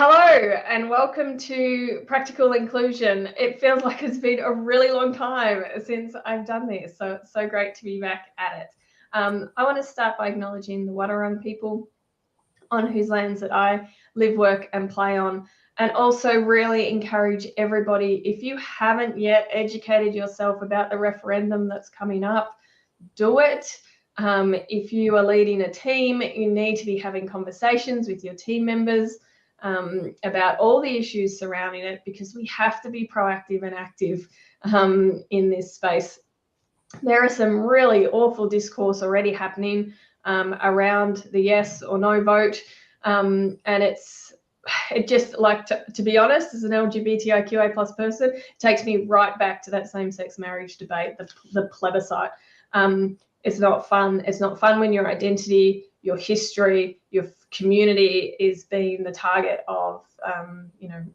Hello and welcome to Practical Inclusion. It feels like it's been a really long time since I've done this, so it's so great to be back at it. I want to start by acknowledging the Wadawurrung people on whose lands that I live, work and play on, and also really encourage everybody, if you haven't yet educated yourself about the referendum that's coming up, do it. If you are leading a team, you need to be having conversations with your team members about all the issues surrounding it, because we have to be proactive and active in this space. There are some really awful discourse already happening around the yes or no vote, and it just, like, to be honest, as an LGBTIQA plus person, it takes me right back to that same-sex marriage debate, the plebiscite. It's not fun. It's not fun when your identity, your history, your community is being the target of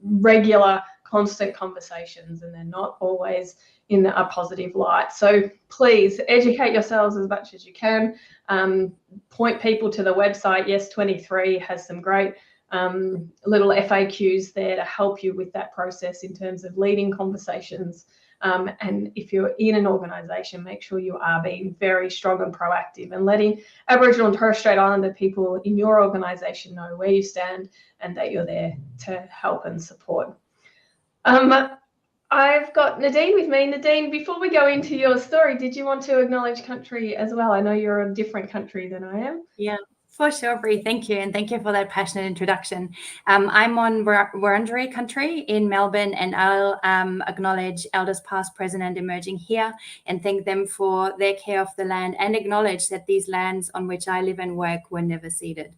regular, constant conversations, and they're not always in a positive light. So please educate yourselves as much as you can. Point people to the website. Yes 23 has some great little FAQs there to help you with that process in terms of leading conversations. And if you're in an organisation, make sure you are being very strong and proactive and letting Aboriginal and Torres Strait Islander people in your organisation know where you stand and that you're there to help and support. I've got Nadine with me. Nadine, before we go into your story, did you want to acknowledge country as well? I know you're a different country than I am. Yeah. For sure, Bree. Thank you. And thank you for that passionate introduction. I'm on Wurundjeri country in Melbourne, and I'll acknowledge elders past, present and emerging here, and thank them for their care of the land, and acknowledge that these lands on which I live and work were never ceded.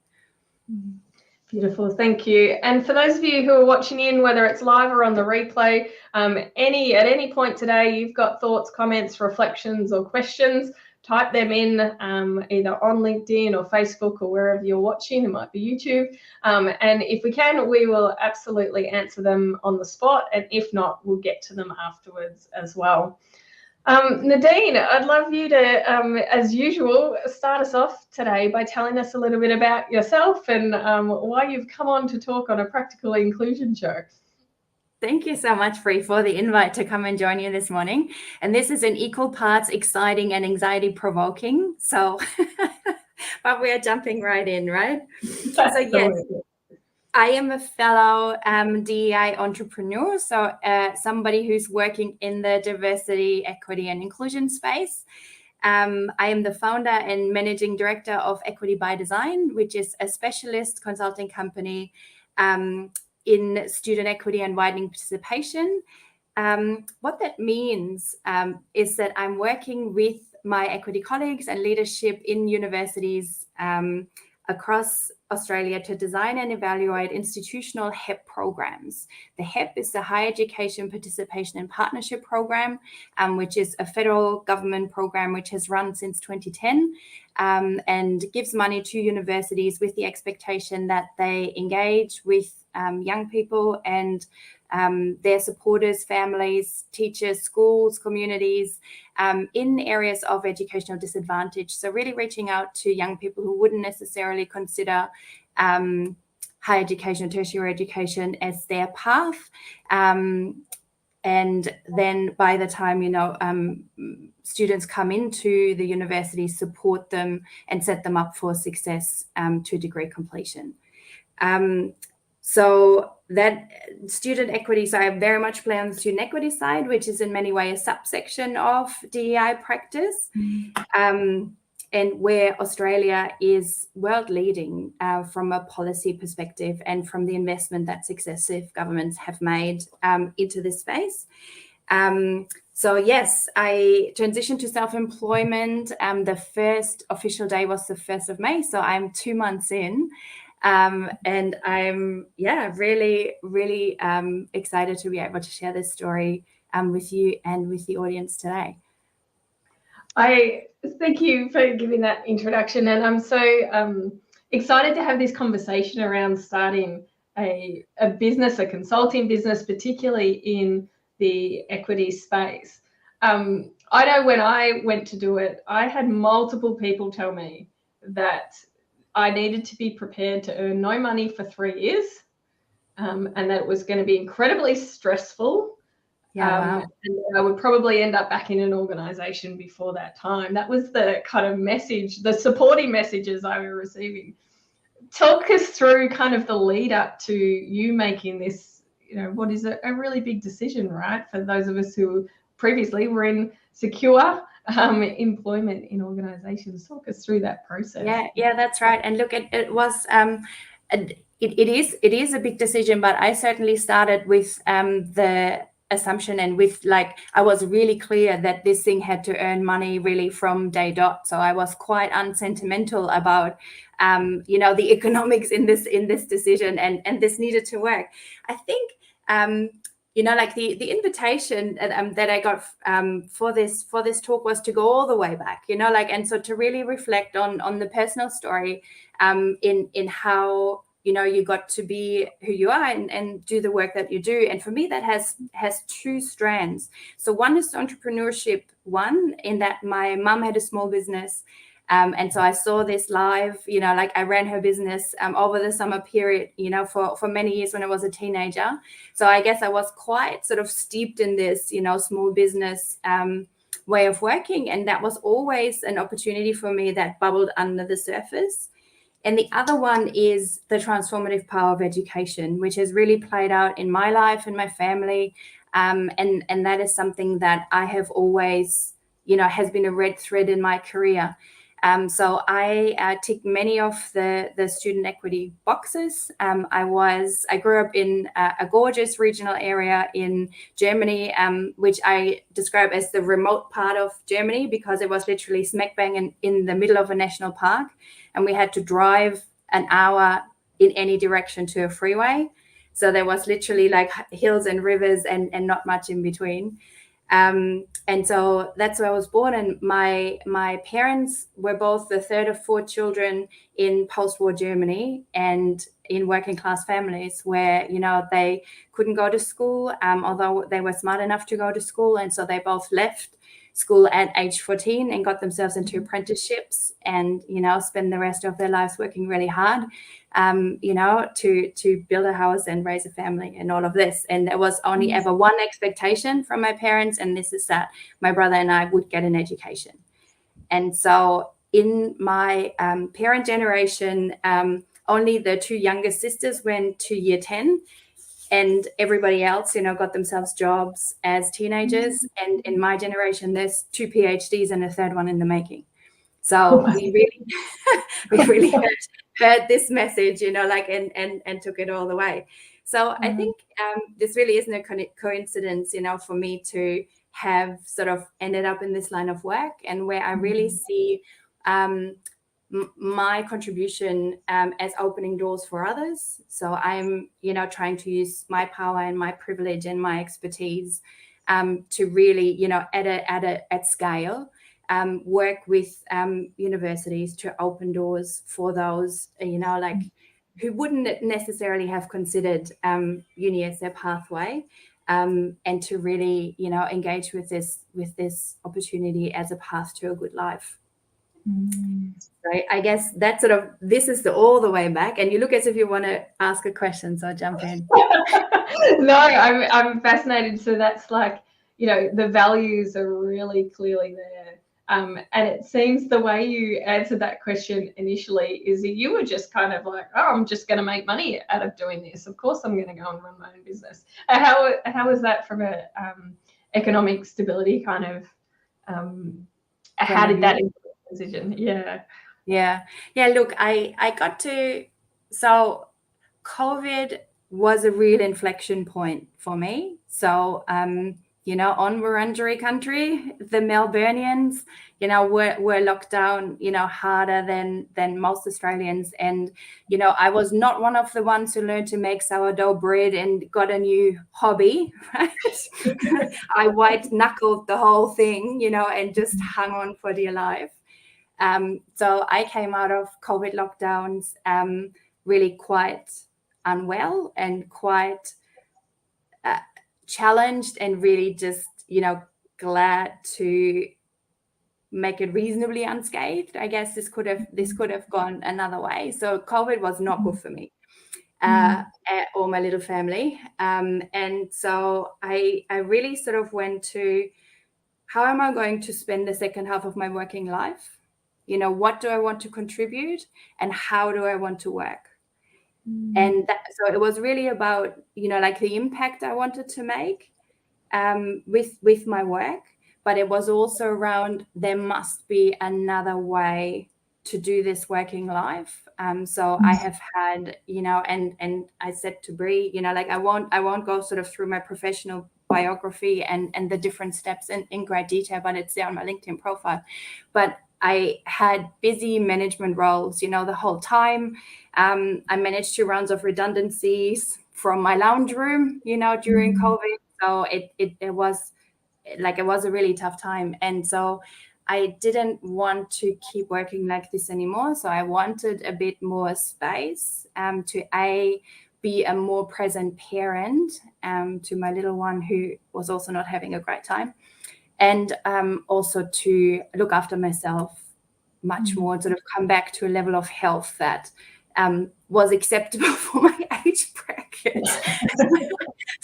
Beautiful, thank you. And for those of you who are watching in, whether it's live or on the replay, at any point today, you've got thoughts, comments, reflections or questions, type them in either on LinkedIn or Facebook or wherever you're watching. It might be YouTube. And if we can, we will absolutely answer them on the spot. And if not, we'll get to them afterwards as well. Nadine, I'd love you to, as usual, start us off today by telling us a little bit about yourself and why you've come on to talk on a Practical Inclusion show. Thank you so much, Bree, for the invite to come and join you this morning. And this is in equal parts exciting and anxiety-provoking. So, but we are jumping right in, right? So yes, I am a fellow DEI entrepreneur, so somebody who's working in the diversity, equity and inclusion space. I am the founder and managing director of Equity by Design, which is a specialist consulting company in student equity and widening participation. What that means is that I'm working with my equity colleagues and leadership in universities across Australia to design and evaluate institutional HEP programs. The HEP is the Higher Education Participation and Partnership Program, which is a federal government program which has run since 2010 and gives money to universities with the expectation that they engage with young people and their supporters, families, teachers, schools, communities in areas of educational disadvantage. So really reaching out to young people who wouldn't necessarily consider higher education, tertiary education as their path. And then by the time, students come into the university, support them and set them up for success to degree completion. So that student equity, so I very much play on the student equity side, which is in many ways a subsection of DEI practice, and where Australia is world leading from a policy perspective and from the investment that successive governments have made into this space. So yes, I transitioned to self-employment. The first official day was the 1st of May, so I'm 2 months in. And I'm, really, really excited to be able to share this story with you and with the audience today. I thank you for giving that introduction, and I'm so excited to have this conversation around starting a business, a consulting business, particularly in the equity space. I know when I went to do it, I had multiple people tell me that I needed to be prepared to earn no money for 3 years and that it was going to be incredibly stressful. Wow. And I would probably end up back in an organization before that time. That was the kind of message, the supporting messages I was receiving. Talk us through kind of the lead up to you making this, what is a really big decision, right? For those of us who previously were in secure employment in organizations. Talk us through that process. Yeah, that's right. And look, it was it is a big decision, but I certainly started with the assumption and with I was really clear that this thing had to earn money really from day dot. So I was quite unsentimental about the economics in this decision, and this needed to work. I think the invitation that I got for this talk was to go all the way back, and so to really reflect on the personal story in how you got to be who you are and do the work that you do. And for me, that has two strands. So one is entrepreneurship, in that my mum had a small business. And so I saw this live, I ran her business over the summer period, for many years when I was a teenager. So I guess I was quite sort of steeped in this, small business way of working. And that was always an opportunity for me that bubbled under the surface. And the other one is the transformative power of education, which has really played out in my life and my family. And that is something that I have always, has been a red thread in my career. So I tick many of the student equity boxes. I grew up in a gorgeous regional area in Germany, which I describe as the remote part of Germany, because it was literally smack bang in the middle of a national park. And we had to drive an hour in any direction to a freeway. So there was literally hills and rivers and not much in between. And so that's where I was born. And my parents were both the third of four children in post-war Germany and in working class families where, they couldn't go to school, although they were smart enough to go to school. And so they both left school at age 14 and got themselves into apprenticeships and, spend the rest of their lives working really hard, to build a house and raise a family and all of this. And there was only ever one expectation from my parents, and this is that my brother and I would get an education. And so in my parent generation, only the two youngest sisters went to year 10. And everybody else, got themselves jobs as teenagers. And in my generation, there's 2 PhDs and a third one in the making. So we really heard this message, and took it all the way. So I think this really isn't a coincidence, for me to have sort of ended up in this line of work, and where I really see my contribution as opening doors for others. So I'm, trying to use my power and my privilege and my expertise to really, at scale, work with universities to open doors for those, who wouldn't necessarily have considered uni as their pathway, and to really, engage with this opportunity as a path to a good life. Right. I guess that's this is all the way back. And you look as if you want to ask a question, so jump in. No, I'm fascinated. So that's the values are really clearly there. And it seems the way you answered that question initially is that you were just kind of I'm just going to make money out of doing this. Of course, I'm going to go and run my own business. And how was that from a economic stability kind of? How did that influence the decision? Yeah. Look, I got to. So COVID was a real inflection point for me. So on Wurundjeri country, the Melburnians, were locked down, harder than most Australians. And, I was not one of the ones who learned to make sourdough bread and got a new hobby, right? I white knuckled the whole thing, and just hung on for dear life. So I came out of COVID lockdowns really quite unwell and quite challenged, and really just, glad to make it reasonably unscathed. I guess this could have gone another way. So COVID was not good for me. or my little family. And so I really sort of went to, how am I going to spend the second half of my working life? What do I want to contribute, and how do I want to work? And so it was really about, like the impact I wanted to make with my work, but it was also around, there must be another way to do this working life. So I have had, and I said to Bree, like I won't go sort of through my professional biography and the different steps in great detail, but it's there on my LinkedIn profile. But I had busy management roles, the whole time. I managed 2 rounds of redundancies from my lounge room, during COVID. So it was a really tough time. And so I didn't want to keep working like this anymore. So I wanted a bit more space to be a more present parent to my little one, who was also not having a great time. And also to look after myself much more, sort of come back to a level of health that was acceptable for my age bracket.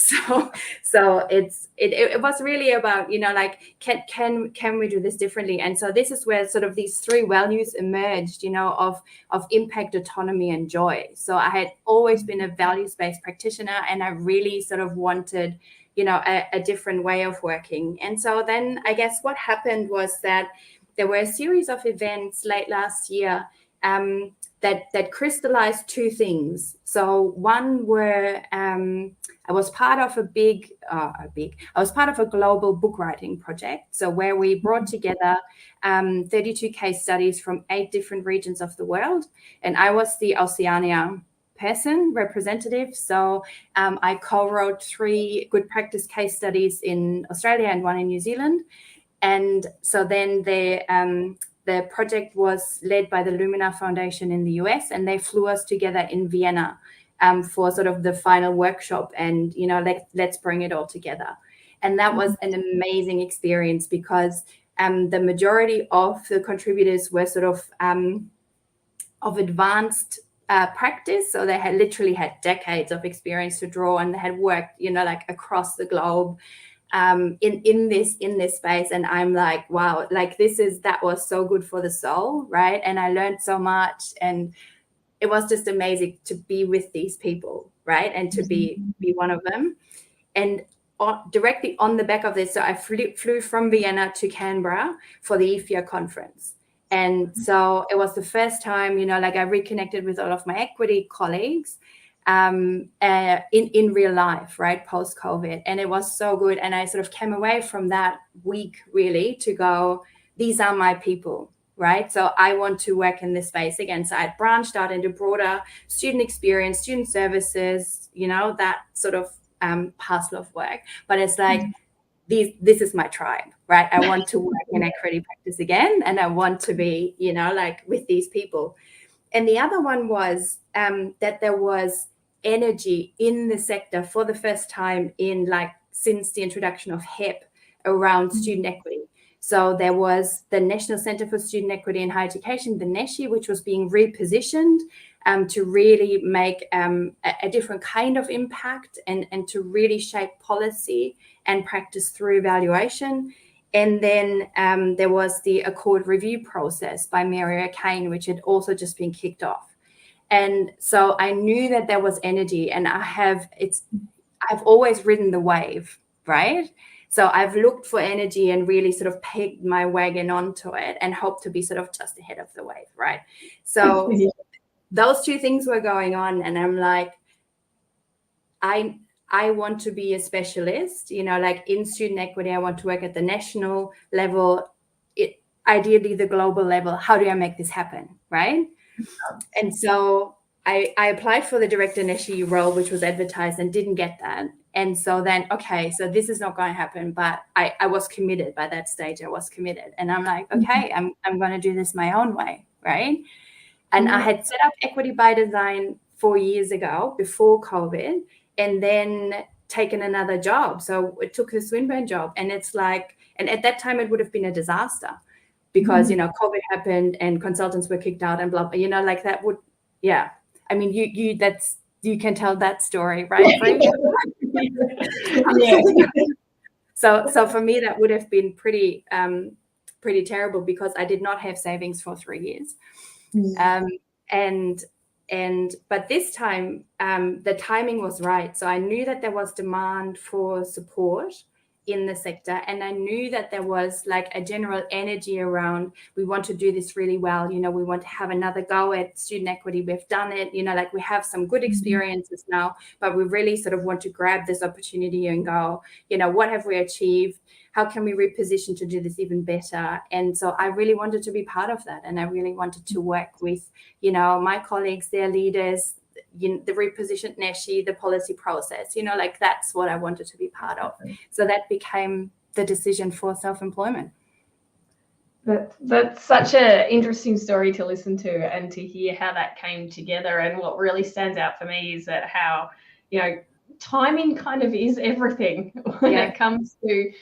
So it was really about, like, can we do this differently? And so this is where sort of these 3 values emerged, of impact, autonomy, and joy. So I had always been a values-based practitioner, and I really sort of wanted, a different way of working. And so then I guess what happened was that there were a series of events late last year that crystallized 2 things. So one were I was part of I was part of a global book writing project. So where we brought together 32 case studies from 8 different regions of the world, and I was the Oceania representative. So I co-wrote 3 good practice case studies in Australia and 1 in New Zealand. And so then the project was led by the Lumina Foundation in the US, and they flew us together in Vienna for sort of the final workshop, and, let's bring it all together. And that was an amazing experience, because the majority of the contributors were sort of advanced practice. So they had literally had decades of experience to draw, and they had worked, like across the globe in this space. And I'm like, wow, like that was so good for the soul, right? And I learned so much, and it was just amazing to be with these people, right? And to be one of them. And directly on the back of this, so I flew from Vienna to Canberra for the EFIA conference. And so it was the first time, like I reconnected with all of my equity colleagues in real life, right, post-COVID. And it was so good. And I sort of came away from that week really to go, these are my people, right? So I want to work in this space again. So I branched out into broader student experience, student services, that sort of parcel of work. But it's like, this is my tribe, right? I want to work in equity practice again, and I want to be, like with these people. And the other one was that there was energy in the sector for the first time since the introduction of HEP around student equity. So there was the National Centre for Student Equity in Higher Education, the NESHI, which was being repositioned to really make a different kind of impact and to really shape policy and practice through evaluation. And then there was the Accord review process by Mary O'Kane, which had also just been kicked off. And so I knew that there was energy, and I've always ridden the wave, right? So I've looked for energy and really sort of pegged my wagon onto it and hoped to be sort of just ahead of the wave, right? So those 2 things were going on, and I'm like, I want to be a specialist, like in student equity. I want to work at the national level, ideally the global level. How do I make this happen, right? And so I applied for the director NESHI role, which was advertised, and didn't get that. And so then, okay, so this is not going to happen. But I was committed by that stage. I was committed. And I'm like, okay, I'm going to do this my own way, right? And I had set up Equity by Design 4 years ago, before COVID, and then taken another job. So it took the Swinburne job. And it's like, and at that time, it would have been a disaster, because, COVID happened and consultants were kicked out and blah, like that would, yeah. I mean, that's you can tell that story, right, Bree? Yeah. So for me, that would have been pretty terrible, because I did not have savings for 3 years. But this time, the timing was right. So I knew that there was demand for support in the sector, and I knew that there was like a general energy around, we want to do this really well, we want to have another go at student equity. We've done it, like we have some good experiences now, but we really sort of want to grab this opportunity and go, what have we achieved? How can we reposition to do this even better? And so I really wanted to be part of that, and I really wanted to work with my colleagues, their leaders, the repositioned NESHI, the policy process, like that's what I wanted to be part of. So that became the decision for self-employment. That's such an interesting story to listen to, and to hear how that came together. And what really stands out for me is that how, timing kind of is everything when it comes to,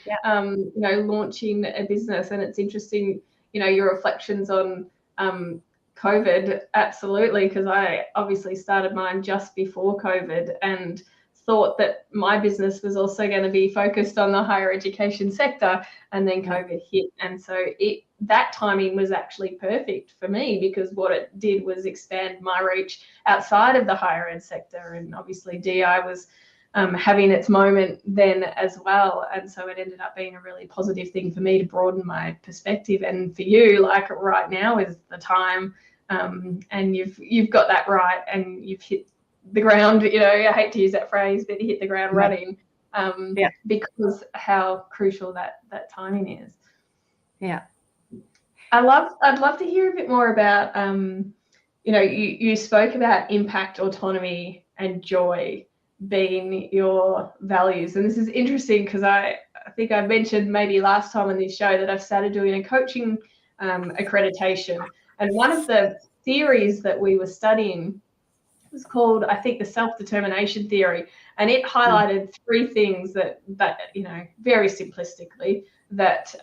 launching a business. And it's interesting, your reflections on COVID. Absolutely, because I obviously started mine just before COVID and thought that my business was also going to be focused on the higher education sector, and then COVID hit. And so that timing was actually perfect for me, because what it did was expand my reach outside of the higher ed sector. And obviously DI was having its moment then as well. And so it ended up being a really positive thing for me to broaden my perspective. And for you, like right now is the time, and you've got that right, and you've hit the ground, I hate to use that phrase, but you hit the ground running, because how crucial that timing is. Yeah. I'd love to hear a bit more about, you spoke about impact, autonomy, and joy being your values. And this is interesting because I think I mentioned maybe last time on this show that I've started doing a coaching accreditation. And one of the theories that we were studying was called, I think, the self-determination theory. And it highlighted 3 things that very simplistically, that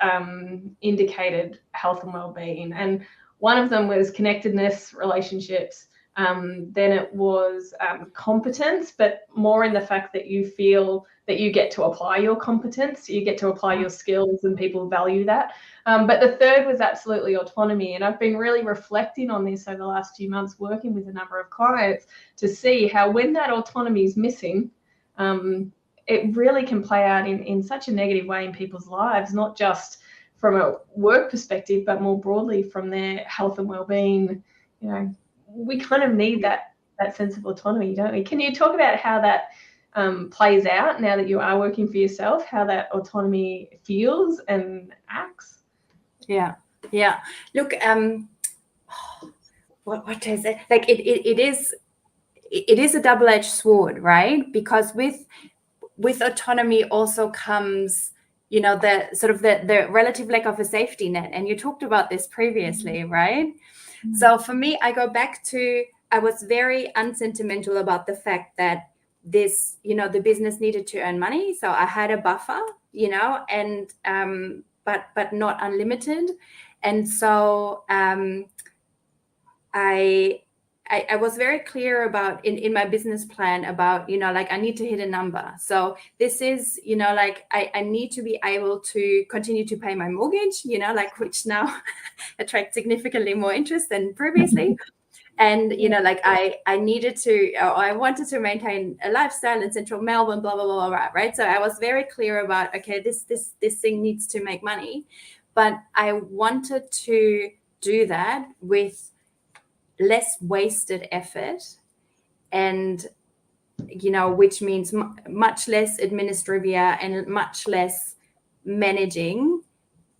indicated health and well-being. And one of them was connectedness, relationships. Then it was competence, but more in the fact that you feel that you get to apply your competence, you get to apply your skills, and people value that. But the third was absolutely autonomy. And I've been really reflecting on this over the last few months, working with a number of clients to see how when that autonomy is missing, it really can play out in such a negative way in people's lives, not just from a work perspective, but more broadly from their health and well-being. We kind of need that sense of autonomy, don't we? Can you talk about how that plays out now that you are working for yourself, how that autonomy feels and acts? Yeah. Look, what is it? Like it is a double-edged sword, right? Because with autonomy also comes, the sort of the relative lack of a safety net. And you talked about this previously, right? Mm-hmm. So for me, I go back to, I was very unsentimental about the fact that this, the business needed to earn money. So I had a buffer, and but not unlimited. And so I was very clear about in my business plan about, I need to hit a number. So this is, I need to be able to continue to pay my mortgage, which now attracts significantly more interest than previously. And, I needed to, or I wanted to maintain a lifestyle in central Melbourne, blah, blah, blah, blah, right? So I was very clear about, okay, this thing needs to make money, but I wanted to do that with less wasted effort, and which means much less administrivia and much less managing,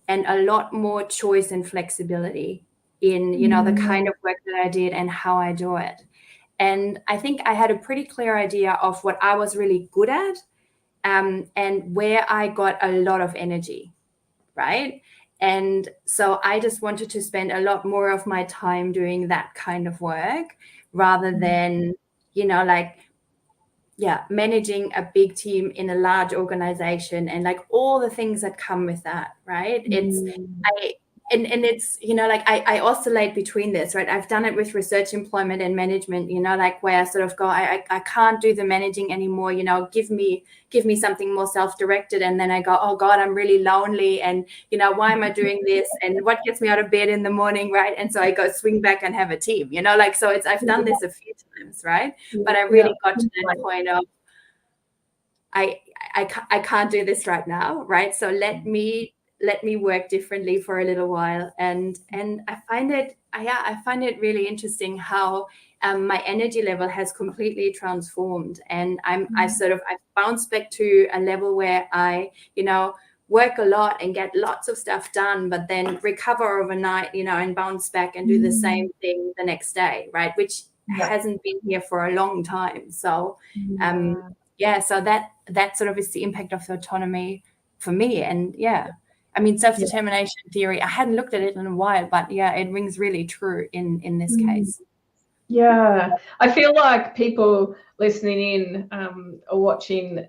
and a lot more choice and flexibility in the kind of work that I did and how I do it. And I think I had a pretty clear idea of what I was really good at, and where I got a lot of energy, right? And so I just wanted to spend a lot more of my time doing that kind of work rather than, managing a big team in a large organization and all the things that come with that, right? and it's, like I oscillate between this, right? I've done it with research, employment, and management, like where I sort of go, I can't do the managing anymore, give me something more self-directed. And then I go, oh God, I'm really lonely. And, why am I doing this? And what gets me out of bed in the morning, right? And so I go swing back and have a team, like, so I've done this a few times, right? But I really got to that point of, I can't do this right now, right? So let me work differently for a little while. And I find it really interesting how my energy level has completely transformed. And I've bounced back to a level where I, work a lot and get lots of stuff done, but then recover overnight, and bounce back and do the same thing the next day, right? Which hasn't been here for a long time. So so that sort of is the impact of the autonomy for me. And self-determination theory, I hadn't looked at it in a while, but it rings really true in this case. Yeah, I feel like people listening in or watching,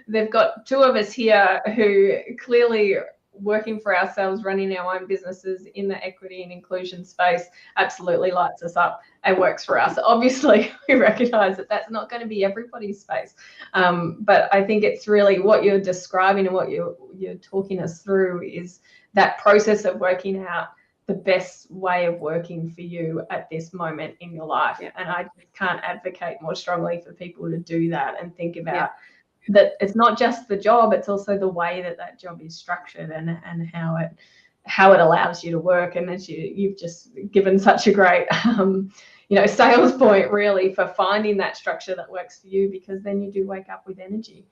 they've got two of us here who clearly working for ourselves, running our own businesses in the equity and inclusion space absolutely lights us up and works for us. Obviously, we recognize that that's not going to be everybody's space. But I think it's really what you're describing and what you're talking us through is that process of working out the best way of working for you at this moment in your life. And I just can't advocate more strongly for people to do that and think about that it's not just the job, it's also the way that job is structured and how it allows you to work. And as you've just given such a great sales point really for finding that structure that works for you, because then you do wake up with energy.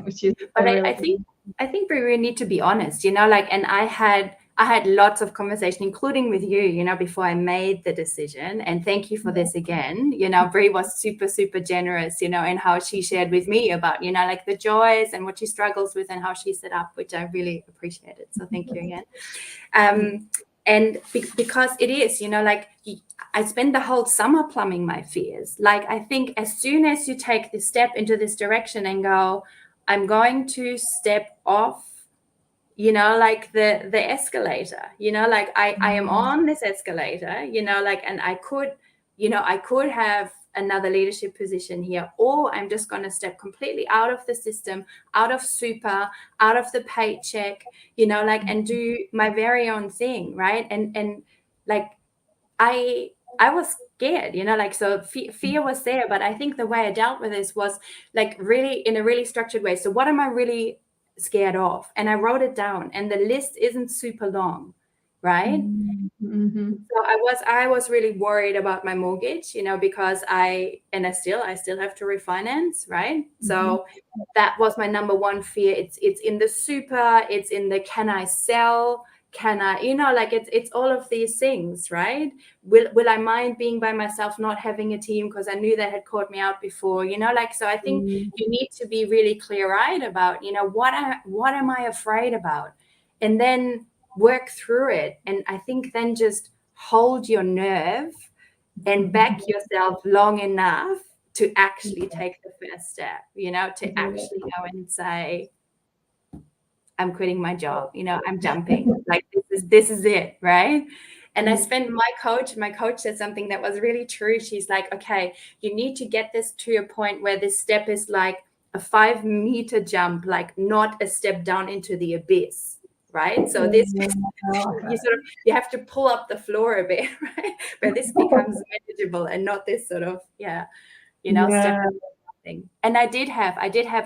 Which is but I think we really need to be honest, and I had lots of conversation, including with you, before I made the decision. And thank you for this again. Brie was super, super generous, in how she shared with me about, like the joys and what she struggles with and how she set up, which I really appreciated. So thank you again. And because it is, I spent the whole summer plumbing my fears. Like, I think as soon as you take this step into this direction and go, I'm going to step off, like the escalator, like I am on this escalator, and I could have another leadership position here, or I'm just going to step completely out of the system, out of super, out of the paycheck, and do my very own thing, right? And like I was scared, so fear was there. But I think the way I dealt with this was like really in a really structured way. So what am I really scared of? And I wrote it down, and the list isn't super long, right? So I was really worried about my mortgage, because I still have to refinance, right? So that was my number one fear. It's in the super, it's in the can I sell, can I, it's all of these things, right? Will I mind being by myself, not having a team, because I knew that had caught me out before, so I think you need to be really clear-eyed about, what am I afraid about? And then work through it. And I think then just hold your nerve and back yourself long enough to actually take the first step, to actually go and say, I'm quitting my job, I'm jumping, like this is it, right? And I spent my coach said something that was really true. She's like, okay, you need to get this to a point where this step is like a 5-meter jump, like not a step down into the abyss, right? So this you have to pull up the floor a bit, right? Where this becomes manageable and not this sort of step. And I did have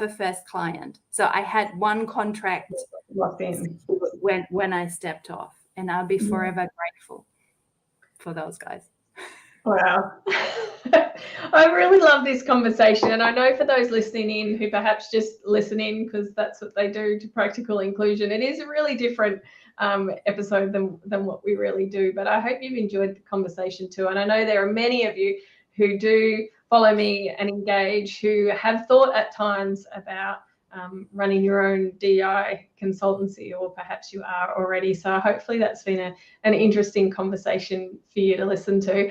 a first client. So I had one contract when I stepped off, and I'll be forever grateful for those guys. Wow. I really love this conversation. And I know for those listening in who perhaps just listening because that's what they do to practical inclusion, it is a really different episode than what we really do. But I hope you've enjoyed the conversation too. And I know there are many of you who do follow me and engage, who have thought at times about running your own DEI consultancy, or perhaps you are already. So hopefully that's been an interesting conversation for you to listen to.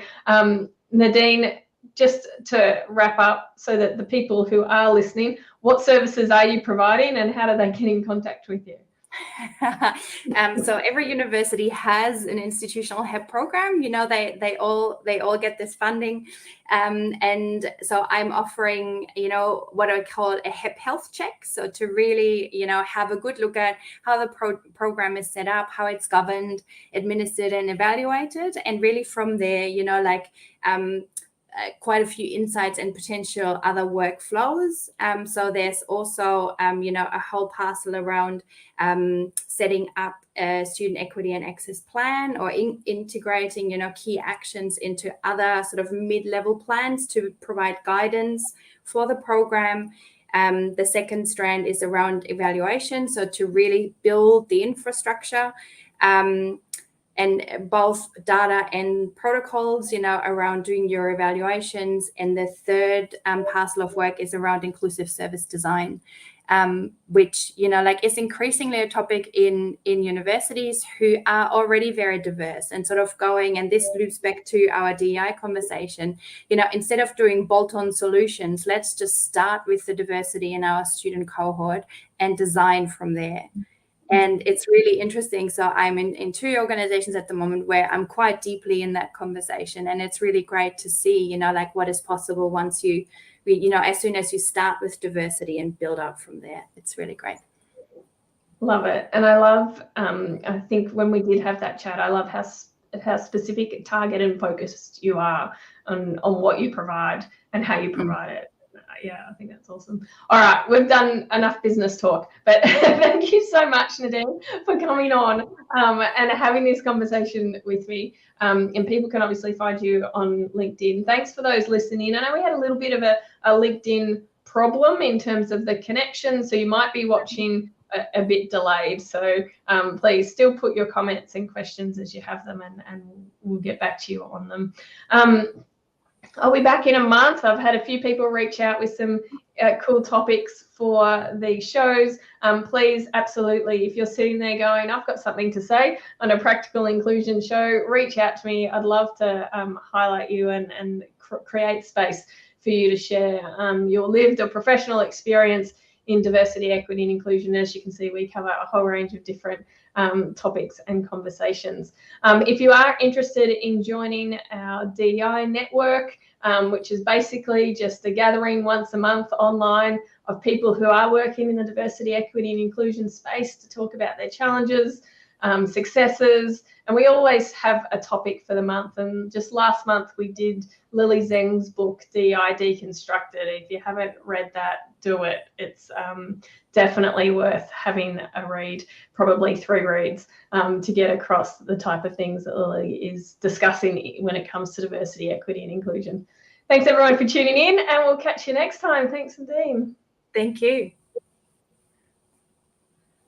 Nadine, just to wrap up so that the people who are listening, what services are you providing and how do they get in contact with you? So every university has an institutional HEP program. They all get this funding, and so I'm offering what I call a HEP health check. So to really have a good look at how the program is set up, how it's governed, administered, and evaluated, and really from there, quite a few insights and potential other workflows. So there's also, a whole parcel around setting up a student equity and access plan, or integrating, key actions into other sort of mid-level plans to provide guidance for the program. The second strand is around evaluation, so to really build the infrastructure, and both data and protocols, around doing your evaluations. And the third parcel of work is around inclusive service design, which, is increasingly a topic in universities who are already very diverse, and sort of going, and this loops back to our DEI conversation, instead of doing bolt-on solutions, let's just start with the diversity in our student cohort and design from there. And it's really interesting. So I'm in 2 organizations at the moment where I'm quite deeply in that conversation. And it's really great to see, what is possible once as soon as you start with diversity and build up from there. It's really great. Love it. And I love, I think when we did have that chat, I love how specific, target and focused you are on what you provide and how you provide it. Yeah, I think that's awesome. All right, we've done enough business talk, but thank you so much, Nadine, for coming on and having this conversation with me. And people can obviously find you on LinkedIn. Thanks for those listening. I know we had a little bit of a LinkedIn problem in terms of the connection, so you might be watching a bit delayed. So please still put your comments and questions as you have them, and we'll get back to you on them. I'll be back in a month. I've had a few people reach out with some cool topics for the shows. Please, absolutely, if you're sitting there going, I've got something to say on a practical inclusion show, reach out to me. I'd love to highlight you and create space for you to share your lived or professional experience in diversity, equity, and inclusion. As you can see, we cover a whole range of different topics and conversations. If you are interested in joining our DEI network, which is basically just a gathering once a month online of people who are working in the diversity, equity, and inclusion space to talk about their challenges, successes, and we always have a topic for the month. And just last month we did Lily Zeng's book DEI Deconstructed. If you haven't read that, do it. It's definitely worth having a read, probably 3 reads, to get across the type of things that Lily is discussing when it comes to diversity, equity, and inclusion. Thanks everyone for tuning in, and we'll catch you next time. Thanks, Nadine. Thank you.